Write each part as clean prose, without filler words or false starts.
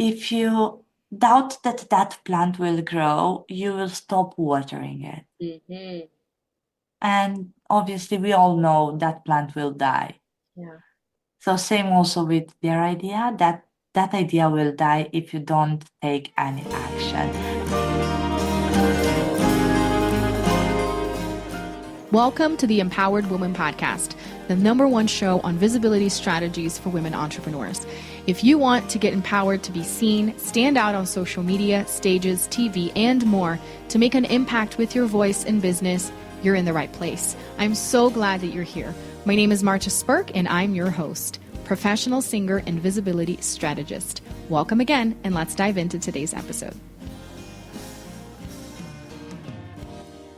if you doubt that that plant will grow, you will stop watering it. Mm-hmm. And obviously, we all know that plant will die. Yeah. So same also with their idea, that that idea will die if you don't take any action. Welcome to the Empowered Woman Podcast, the #1 show on visibility strategies for women entrepreneurs. If you want to get empowered to be seen, stand out on social media, stages, TV, and more to make an impact with your voice in business, you're in the right place. I'm so glad that you're here. My name is Marcia Spurk, and I'm your host, professional singer and visibility strategist. Welcome again, and let's dive into today's episode.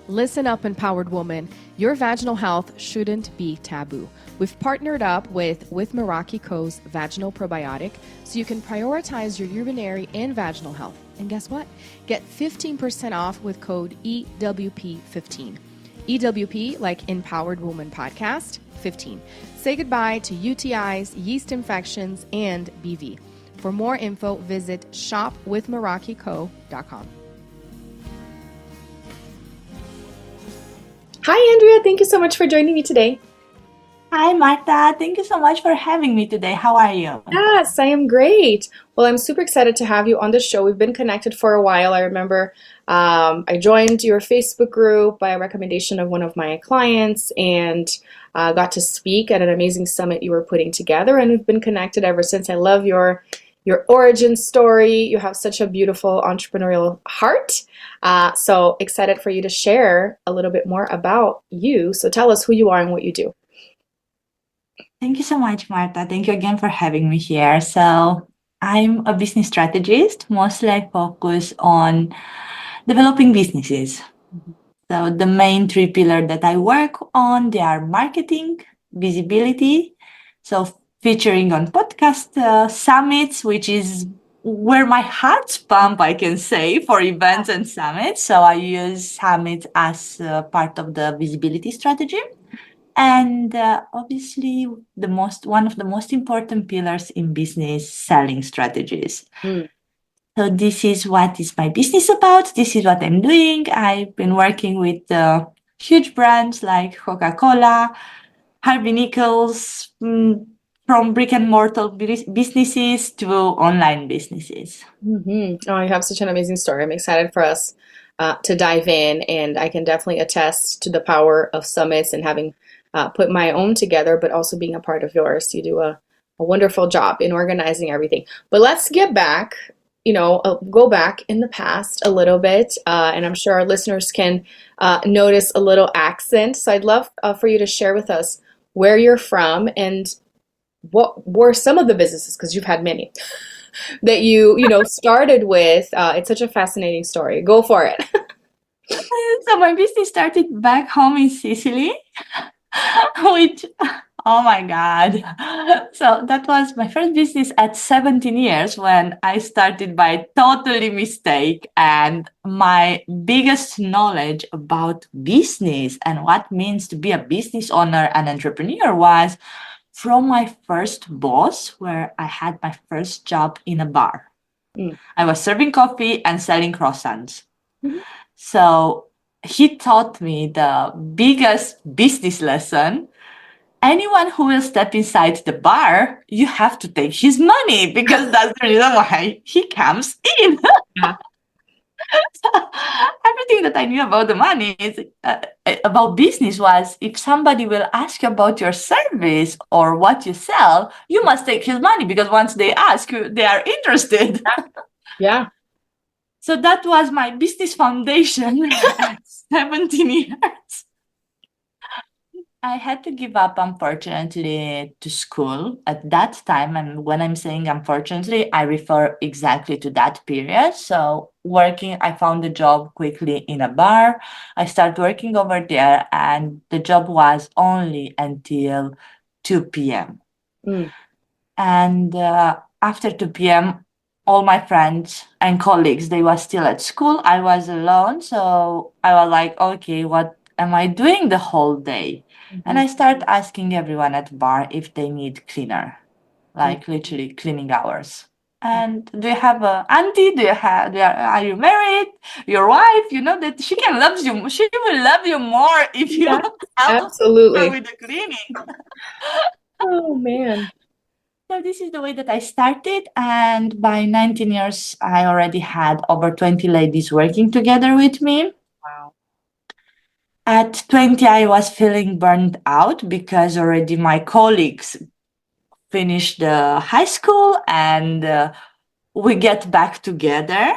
Listen up, empowered woman. Your vaginal health shouldn't be taboo. We've partnered up with Meraki Co.'s vaginal probiotic so you can prioritize your urinary and vaginal health. And guess what? Get 15% off with code EWP15. EWP, like Empowered Woman Podcast, 15. Say goodbye to UTIs, yeast infections, and BV. For more info, visit shopwithmerakico.com. Hi, Andrea. Thank you so much for joining me today. Hi, Marta. Thank you so much for having me today. How are you? Yes, I am great. Well, I'm super excited to have you on the show. We've been connected for a while. I remember I joined your Facebook group by a recommendation of one of my clients and got to speak at an amazing summit you were putting together. And we've been connected ever since. I love your origin story. You have such a beautiful entrepreneurial heart. So excited for you to share a little bit more about you. So tell us who you are and what you do. Thank you so much, Marta. Thank you again for having me here. So I'm a business strategist. Mostly I focus on developing businesses. So the main three pillars that I work on, they are marketing, visibility, so featuring on podcast summits, which is where my heart's pump, I can say, for events and summits. So I use summits as part of the visibility strategy. And obviously, one of the most important pillars in business, selling strategies. Mm. So this is what is my business about. This is what I'm doing. I've been working with huge brands like Coca-Cola, Harvey Nichols, from brick and mortar businesses to online businesses. Mm-hmm. Oh, you have such an amazing story. I'm excited for us to dive in, and I can definitely attest to the power of summits and having put my own together, but also being a part of yours. You do a wonderful job in organizing everything. But let's get back, go back in the past a little bit, and I'm sure our listeners can notice a little accent. So I'd love for you to share with us where you're from and what were some of the businesses, because you've had many, that you started with. It's such a fascinating story. Go for it. So my business started back home in Sicily, which, oh my God. So that was my first business at 17 years when I started by totally mistake. And my biggest knowledge about business and what means to be a business owner and entrepreneur was from my first boss, where I had my first job in a bar. Mm. I was serving coffee and selling croissants. Mhm. So he taught me the biggest business lesson. Anyone who will step inside the bar, you have to take his money because that's the reason why he comes in. Yeah. Everything that I knew about the money is about business was, if somebody will ask you about your service or what you sell, you must take his money because once they ask you, they are interested. Yeah. So that was my business foundation at 17 years. I had to give up, unfortunately, to school at that time. And when I'm saying unfortunately, I refer exactly to that period. So I found a job quickly in a bar. I started working over there, and the job was only until 2 p.m. Mm. And after 2 p.m., all my friends and colleagues, they were still at school. I was alone. So I was like, okay, what am I doing the whole day? And I started asking everyone at bar if they need cleaner, like literally cleaning hours. And do you have a auntie? Are you married? Your wife, you know that she can love you. She will love you more if you Yeah, help her absolutely. with the cleaning. Oh man. So this is the way that I started, and by 19 years, I already had over 20 ladies working together with me. Wow. At 20, I was feeling burned out because already my colleagues finished the high school and we get back together.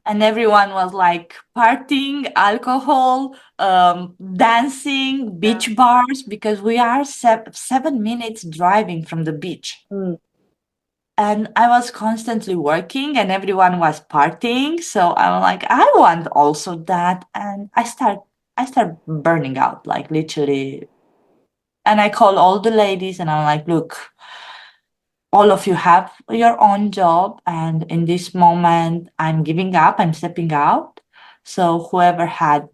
And everyone was like partying, alcohol, dancing, Yeah. beach bars, because we are 7 minutes driving from the beach. Mm. And I was constantly working and everyone was partying. So I'm like, I want also that. And I start burning out, like literally. And I call all the ladies and I'm like, look, all of you have your own job. And in this moment, I'm giving up, I'm stepping out. So whoever had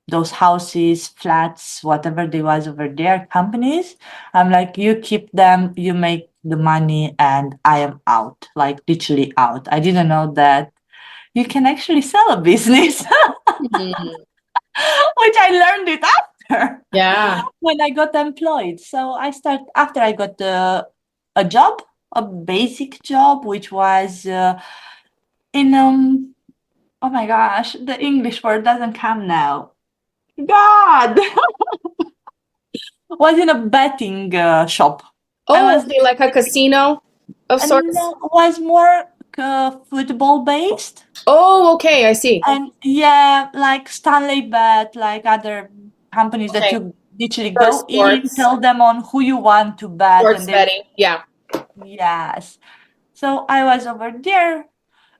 those houses, flats, whatever there was over there, companies, I'm like, you keep them, you make the money, and I am out, like literally out. I didn't know that you can actually sell a business, Mhm. which I learned it after Yeah. when I got employed. So I start after I got a job, a basic job, which was in oh my gosh, the English word doesn't come now. God, was in a betting shop. I Oh, was okay, like a casino of and sorts. was more football based. Oh, okay, I see. And yeah, like Stanley Bet, like other companies that Okay, you literally for go in, sports, tell them on who you want to bet, sports and they betting. Yeah. yes. So I was over there.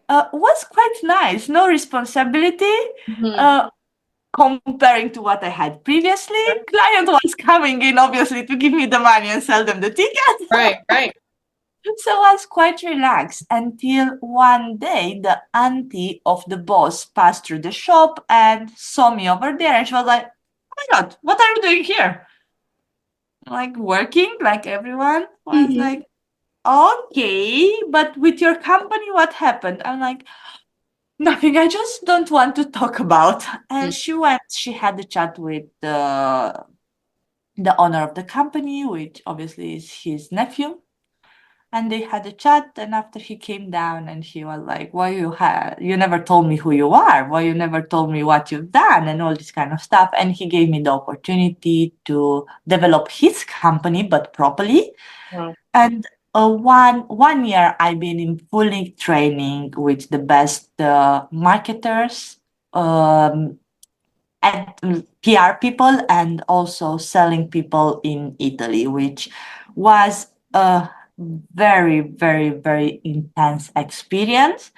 Was quite nice. No responsibility. Hmm. Uh, Comparing to what I had previously, client was coming in obviously to give me the money and sell them the ticket. Right, right. So I was quite relaxed until one day the auntie of the boss passed through the shop and saw me over there and she was like, oh my God, what are you doing here? Like working like everyone was Hmm. like, okay, but with your company, what happened? I'm like, nothing, I just don't want to talk about. And she had a chat with the owner of the company, which obviously is his nephew. And they had a chat, and after he came down and he was like, why you never told me who you are, why you never told me what you've done, and all this kind of stuff. And he gave me the opportunity to develop his company but properly. Wow. And one year I've been in fully training with the best marketers, um, and PR people, and also selling people in Italy, which was a very, very, very intense experience.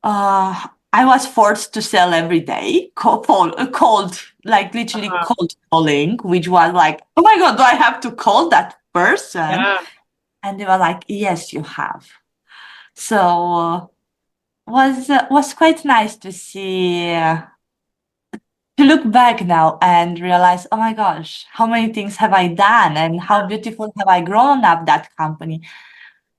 I was forced to sell every day, cold, like literally Uh-huh. cold calling, which was like, oh my God, do I have to call that person? Yeah. And they were like, yes, you have. So was quite nice to see. To look back now and realize, oh my gosh, how many things have I done and how beautiful have I grown up that company.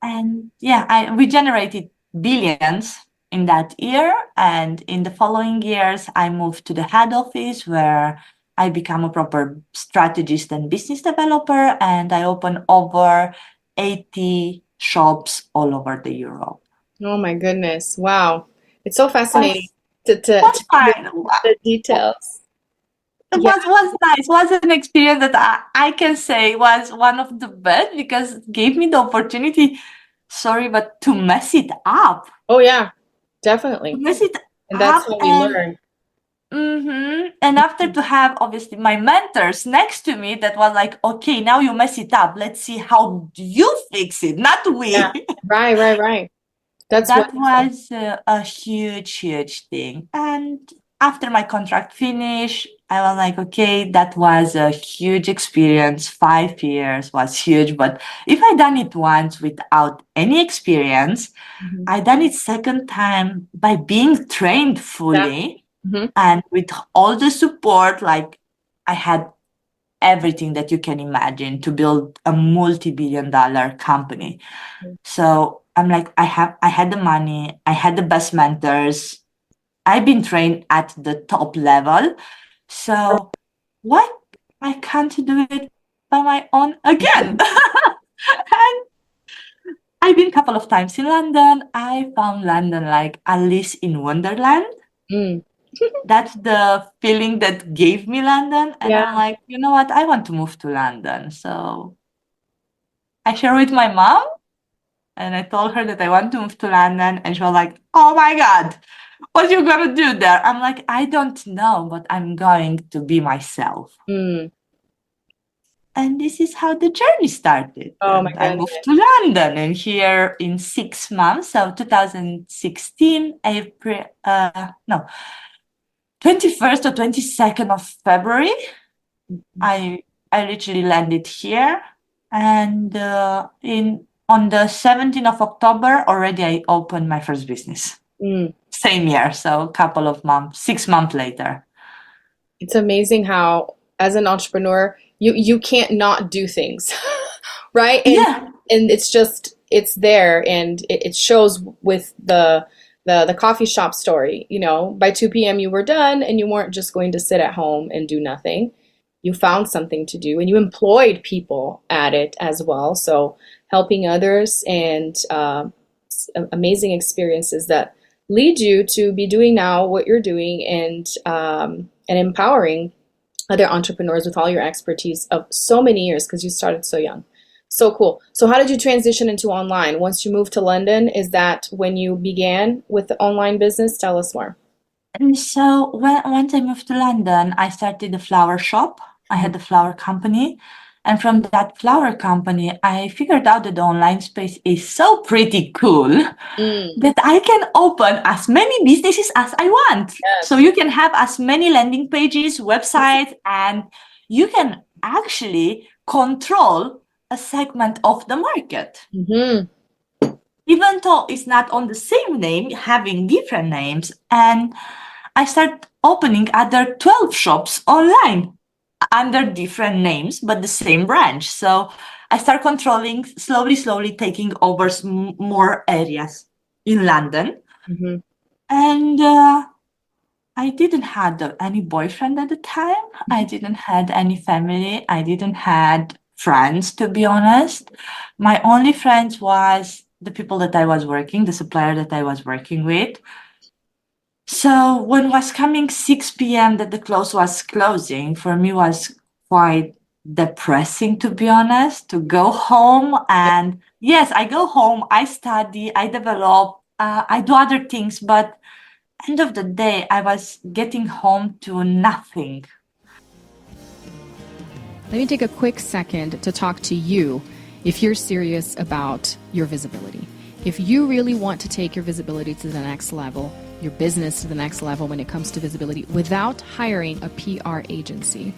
And yeah, we generated billions in that year. And in the following years, I moved to the head office where I become a proper strategist and business developer. And I opened over 80 shops all over the Europe. Oh my goodness. Wow. It's so fascinating Was to was hear fine. the details. It Yeah. was nice. Was an experience that I can say was one of the best because it gave me the opportunity, sorry, but to mess it up. Oh yeah, To definitely. mess it And that's up how we learn. and after to have obviously my mentors next to me that was like, okay, now you mess it up. Let's see how do you fix it, not Yeah. we. Right, right, right. That's That wonderful. was a huge, huge thing. And after my contract finished, I was like, okay, that was a huge experience. 5 years was huge. But if I done it once without any experience, Hmm. I done it second time by being trained Yeah. fully Hmm. and with all the support. Like I had everything that you can imagine to build a multi-billion-dollar company. So I'm like, I had the money, I had the best mentors, I've been trained at the top level. So what? I can't do it by my own again. And I've been a couple of times in London. I found London like Alice in Wonderland. Mm. That's the feeling that gave me London. And I'm Yeah. like, you know what? I want to move to London. So I share with my mom and I told her that I want to move to London. And she was like, oh my God, what you gonna do there? I'm like, I don't know, but I'm going to be myself. Mm. And this is how the journey started. Oh my And I moved goodness. to London and here in 6 months, so 2016, April, no, 21st or 22nd of February, I I literally landed here. And in on the 17th of October, already I opened my first business. Mm. Same year, so a couple of months, 6 months later. It's amazing how, as an entrepreneur, you can't not do things, right? Yeah. And it's just it's there, and it shows with the coffee shop story. You know, by 2 p.m. you were done, and you weren't just going to sit at home and do nothing. You found something to do, and you employed people at it as well. So helping others and amazing experiences that lead you to be doing now what you're doing, and empowering other entrepreneurs with all your expertise of so many years because you started so young. So cool. So how did you transition into online? Once you moved to London, is that when you began with the online business? Tell us more. And so once I moved to London, I started a flower shop. I had a flower company. And from that flower company, I figured out that the online space is so pretty cool Mm, that I can open as many businesses as I want. So yes. you can have as many landing pages, websites, and you can actually control a segment of the market. Hmm. Even though it's not on the same name, having different names. And I start opening other 12 shops online under different names, but the same branch. So I start controlling, slowly taking over more areas in London. Hmm. And I didn't had any boyfriend at the time. I didn't had any family. I didn't had friends, to be honest. My only friends was the people that I was working, the supplier that I was working with. So when was coming 6 p.m. that the close was closing, for me was quite depressing, to be honest, to go home. And yes, I go home, I study, I develop, I do other things, but end of the day, I was getting home to nothing. Let me take a quick second to talk to you if you're serious about your visibility. If you really want to take your visibility to the next level, your business to the next level when it comes to visibility without hiring a PR agency,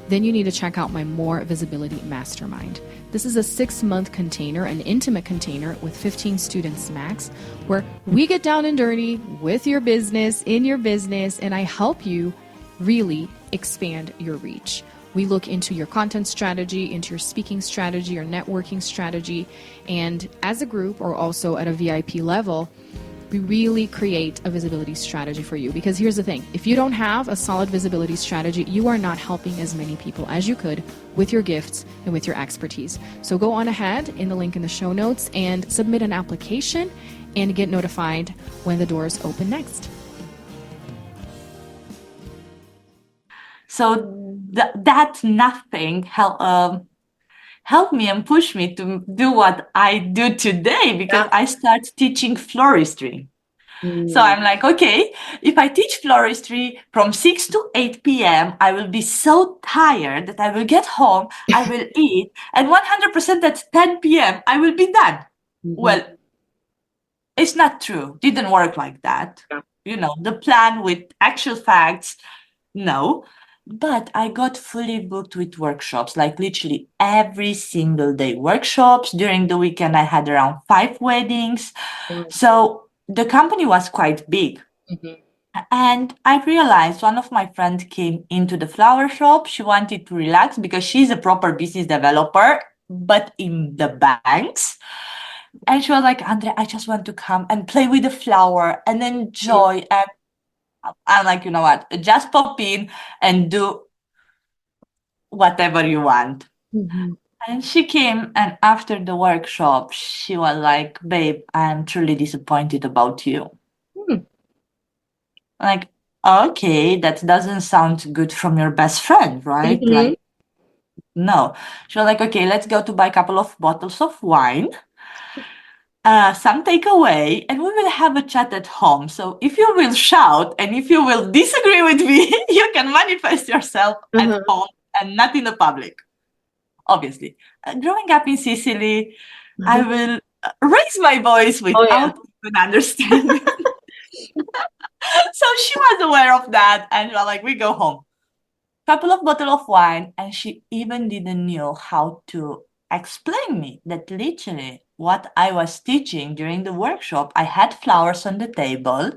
then you need to check out my More Visibility Mastermind. This is a 6-month container, an intimate container with 15 students max, where we get down and dirty with your business, in your business, and I help you really expand your reach. We look into your content strategy, into your speaking strategy, your networking strategy, and as a group or also at a VIP level, we really create a visibility strategy for you. Because here's the thing, if you don't have a solid visibility strategy, you are not helping as many people as you could with your gifts and with your expertise. So go on ahead in the link in the show notes and submit an application and get notified when the doors open next. So that nothing helped me and pushed me to do what I do today because Yeah. I start teaching floristry. So Mm. I'm like, okay, if I teach floristry from 6 to 8 p.m., I will be so tired that I will get home, I will eat, and 100% at 10 p.m., I will be done. Mhm. Well, it's not true. Didn't work like that. Yeah. You know, the plan with actual facts, no. But I got fully booked with workshops, like literally every single day workshops. During the weekend, I had around 5 weddings. Wow. So the company was quite big. Mhm. And I realized one of my friends came into the flower shop. She wanted to relax because she's a proper business developer, but in the banks. And she was like, Andrea, I just want to come and play with the flower and enjoy. And I'm like, you know what? Just pop in and do whatever you want. Mm-hmm. And she came, and after the workshop, she was like, babe, I'm truly disappointed about you. Hmm. Like, okay, that doesn't sound good from your best friend, right? Mm-hmm. Like, no. She was like, okay, let's go to buy a couple of bottles of wine, some takeaway, and we will have a chat at home. So if you will shout and if you will disagree with me, you can manifest yourself at Uh-huh. home and not in the public, obviously. Growing up in Sicily, I will raise my voice Oh yeah. without even understanding. So she was aware of that, and we were like, we go home. Couple of bottle of wine, and she even didn't know how to explain me that literally what I was teaching during the workshop, I had flowers on the table.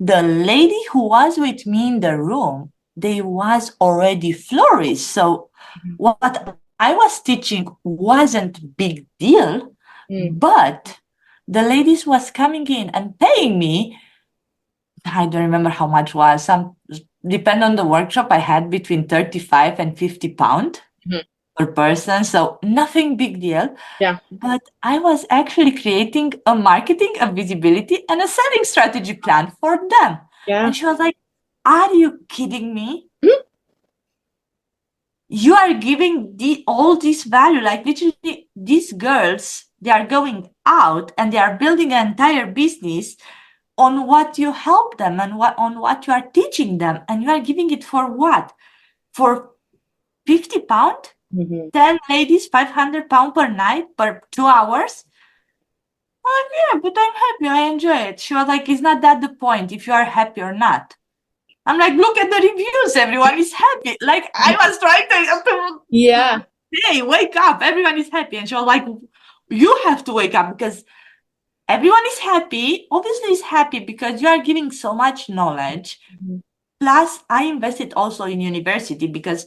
The lady who was with me in the room, they was already florist. So what I was teaching wasn't big deal, Mm. but the ladies was coming in and paying me. I don't remember how much was. Some depend on the workshop. I had between 35 and 50 pound Mhm. per person. So nothing big deal. Yeah. But I was actually creating a marketing, a visibility, and a selling strategy plan for them. Yeah. And she was like, are you kidding me? Mhm. You are giving all this value. Like literally, these girls, they are going out and they are building an entire business on what you help them and what you are teaching them, and you are giving it for what? For 50 pound? Mhm. 10 ladies, 500 pound per night per 2 hours? Oh yeah, but I'm happy, I enjoy it. She was like, it's not that the point if you are happy or not. I'm like, look at the reviews, everyone is happy. Like I was trying to Yeah. hey, wake up, everyone is happy. And she was like, you have to wake up because everyone is happy, obviously is happy because you are giving so much knowledge. Mhm. Plus, I invested also in university because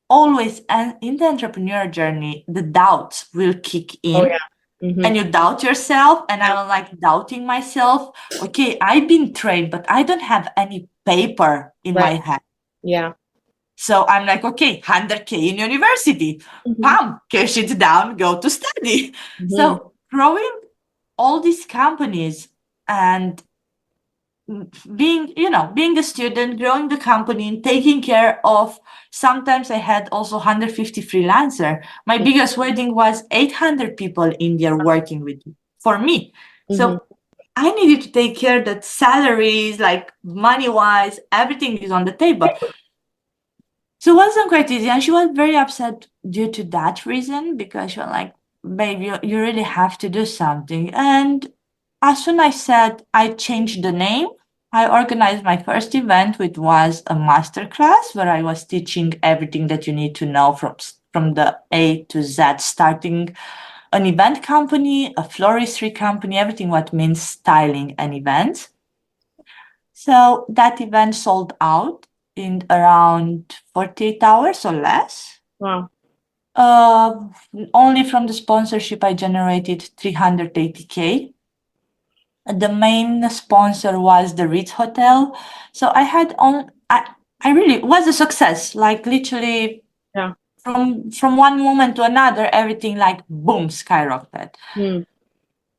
always and in the entrepreneur journey, the doubts will kick Oh in yeah. Hmm. and you doubt yourself. And Yeah. I was like doubting myself. Okay, I've been trained, but I don't have any paper in Right. my hand. Yeah. So I'm like, okay, 100K in university. Hmm. Pam, cash it down, go to study. Hmm. So growing all these companies and being a student, growing the company and taking care of, sometimes I had also 150 freelancer. My biggest wedding was 800 people in there working with me for me. Hmm. So I needed to take care that salaries, like money wise, everything is on the table. So it wasn't quite easy. And she was very upset due to that reason because she was like, babe, you really have to do something. And as soon as I said I changed the name, I organized my first event, which was a masterclass where I was teaching everything that you need to know from the A to Z, starting an event company, a floristry company, everything what means styling an event. So that event sold out in around 48 hours or less. Wow. Uh, Only from the sponsorship, I generated 380K. The main sponsor was the Ritz Hotel. So I really it was a success. Like literally Yeah. from one moment to another, everything like boom skyrocketed. Mm.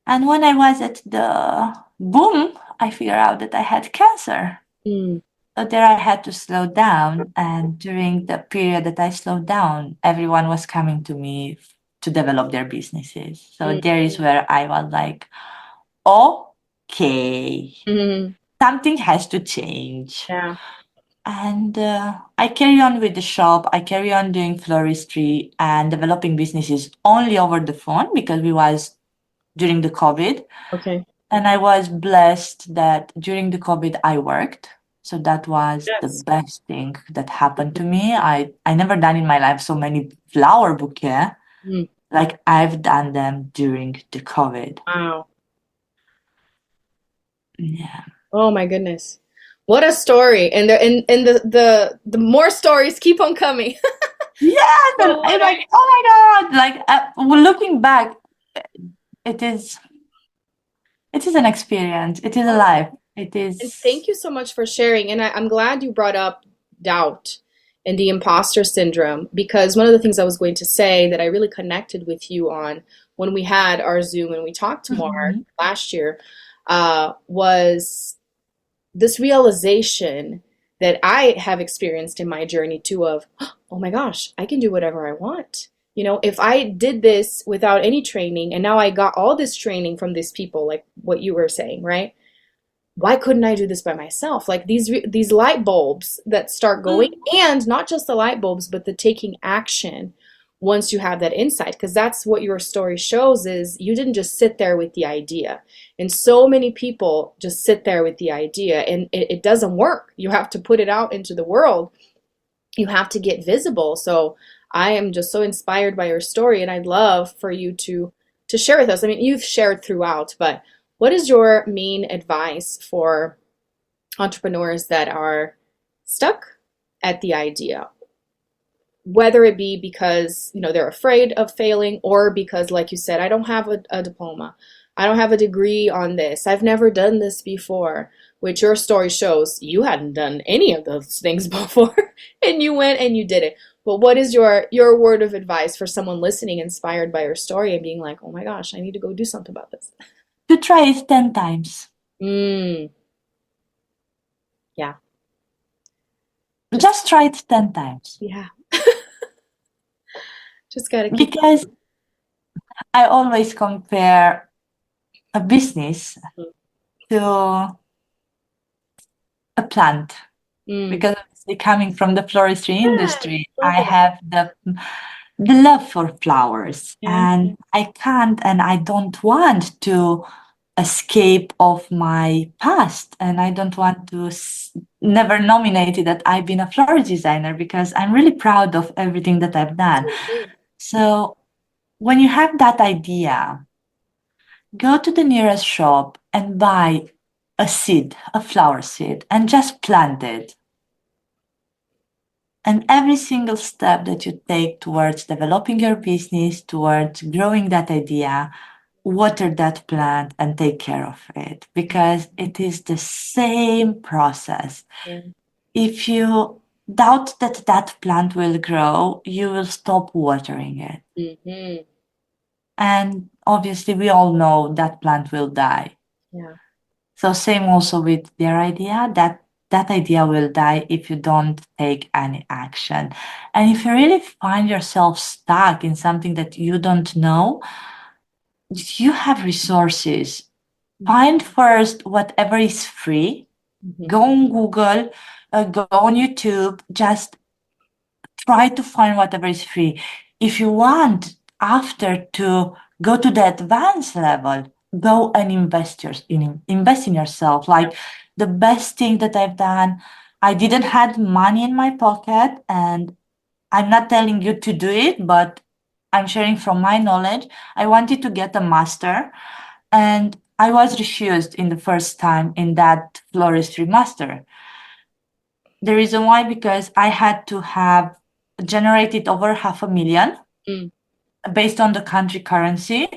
And when I was at the boom, I figured out that I had cancer. Mm. So there I had to slow down. And during the period that I slowed down, everyone was coming to me to develop their businesses. So Mm. there is where I was like, okay, Mm. something has to change. Yeah. And I carry on with the shop. I carry on doing floristry and developing businesses only over the phone because we was during the COVID. Okay. And I was blessed that during the COVID I worked. So that was the Yes. best thing that happened to me. I never done in my life so many flower bouquet Mm. like I've done them during the COVID. Wow. Yeah. Oh my goodness. What a story. And the more stories keep on coming. Yes, and So I'm what I like, oh my God, like well, looking back, it is it is an experience. It is a life. It And is. thank you so much for sharing. And I'm glad you brought up doubt and the imposter syndrome, because one of the things I was going to say that I really connected with you on when we had our Zoom and we talked more Mhm. last year, was this realization that I have experienced in my journey too of, oh my gosh, I can do whatever I want. You know, if I did this without any training and now I got all this training from these people, like what you were saying, right? Why couldn't I do this by myself? Like these light bulbs that start going, and not just the light bulbs, but the taking action once you have that insight, because that's what your story shows is you didn't just sit there with the idea. And so many people just sit there with the idea and it doesn't work. You have to put it out into the world. You have to get visible. So I am just so inspired by your story, and I'd love for you to share with us. I mean, you've shared throughout, but what is your main advice for entrepreneurs that are stuck at the idea? Whether it be because, you know, they're afraid of failing, or because, like you said, I don't have a diploma. I don't have a degree on this. I've never done this before, which your story shows you hadn't done any of those things before and you went and you did it. But what is your word of advice for someone listening, inspired by your story and being like, "Oh my gosh, I need to go do something about this." To try it 10 times. Mm, yeah. Just Just try it 10 times. yeah. Just got to keep Because I always compare a business going. to a plant. Mm. Because obviously coming from the floristry Yeah, industry, so I good. have the love for flowers, Yeah. and I can't and I don't want to escape of my past, and I don't want to never nominated that I've been a florist designer, because I'm really proud of everything that I've done. Agree. So when you have that idea, go to the nearest shop and buy a seed, a flower seed, and just plant it. And every single step that you take towards developing your business, towards growing that idea, water that plant and take care of it, because it is the same process. Yeah. If you doubt that that plant will grow, you will stop watering it. Hmm. And obviously, we all know that plant will die. Yeah. So same also with their idea, that that idea will die if you don't take any action. And if you really find yourself stuck in something that you don't know, you have resources. Find first whatever is free. Hmm. Go on Google, go on YouTube, just try to find whatever is free. If you want after to go to the advanced level, go and invest in yourself. Like the best thing that I've done, I didn't had money in my pocket, and I'm not telling you to do it, but I'm sharing from my knowledge. I wanted to get a master, and I was refused in the first time in that floristry master. The reason why, because I had to have generated over 500,000 Mm. based on the country currency,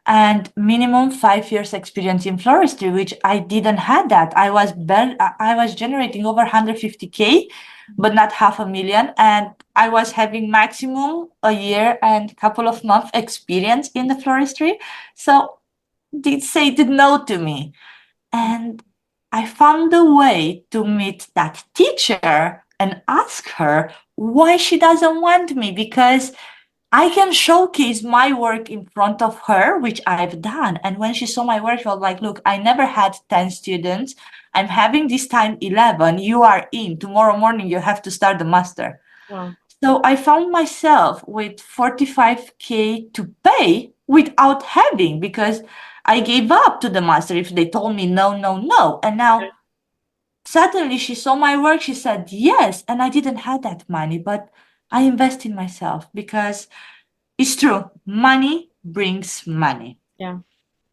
and minimum 5 years experience in floristry, which I didn't had that. I was generating over 150K, but not 500,000, and I was having maximum a year and couple of months experience in the floristry. So they said no to me. And I found a way to meet that teacher and ask her why she doesn't want me, because I can showcase my work in front of her, which I've done. And when she saw my work, she was like, look, I never had 10 students. I'm having this time 11. You are in. Tomorrow morning, you have to start the master. Wow. So I found myself with 45K to pay without having, because I gave up to the master if they told me no, no, no. And now suddenly she saw my work, she said yes, and I didn't have that money, but I invest in myself, because it's true, money brings money. Yeah.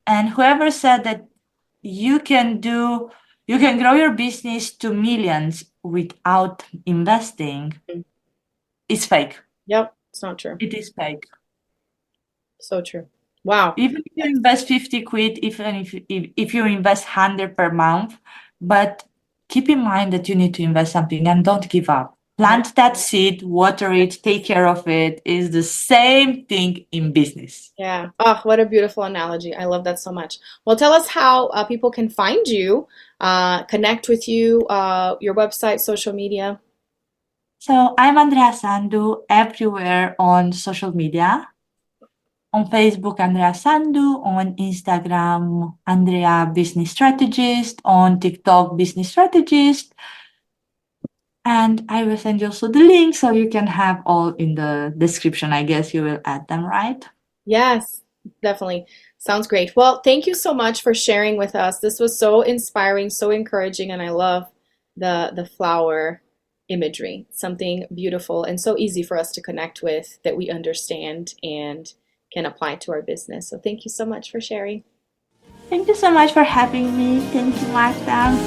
And whoever said that you can do You can grow your business to millions without investing. Mm. It's fake. Yep, it's not true. It is fake. So true. Wow. Even if you invest 50 quid, even if you invest 100 per month, but keep in mind that you need to invest something and don't give up. Plant that seed, water it, take care of it. Is the same thing in business. Yeah. Oh, what a beautiful analogy. I love that so much. Well, tell us how people can find you, connect with you, your website, social media. So I'm Andrea Sandu everywhere on social media. On Facebook, Andrea Sandu. On Instagram, Andrea Business Strategist. On TikTok, Business Strategist. And I will send you also the link so you can have all in the description. I guess you will add them, right? Yes, definitely. Sounds great. Well, thank you so much for sharing with us. This was so inspiring, so encouraging, and I love the flower imagery. Something beautiful and so easy for us to connect with that we understand and can apply to our business. So thank you so much for sharing. Thank you so much for having me. Thank you, Martha.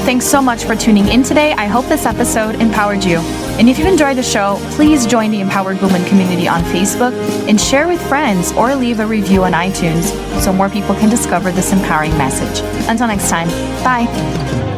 Thanks so much for tuning in today. I hope this episode empowered you. And if you enjoyed the show, please join the Empowered Woman community on Facebook and share with friends or leave a review on iTunes so more people can discover this empowering message. Until next time, bye.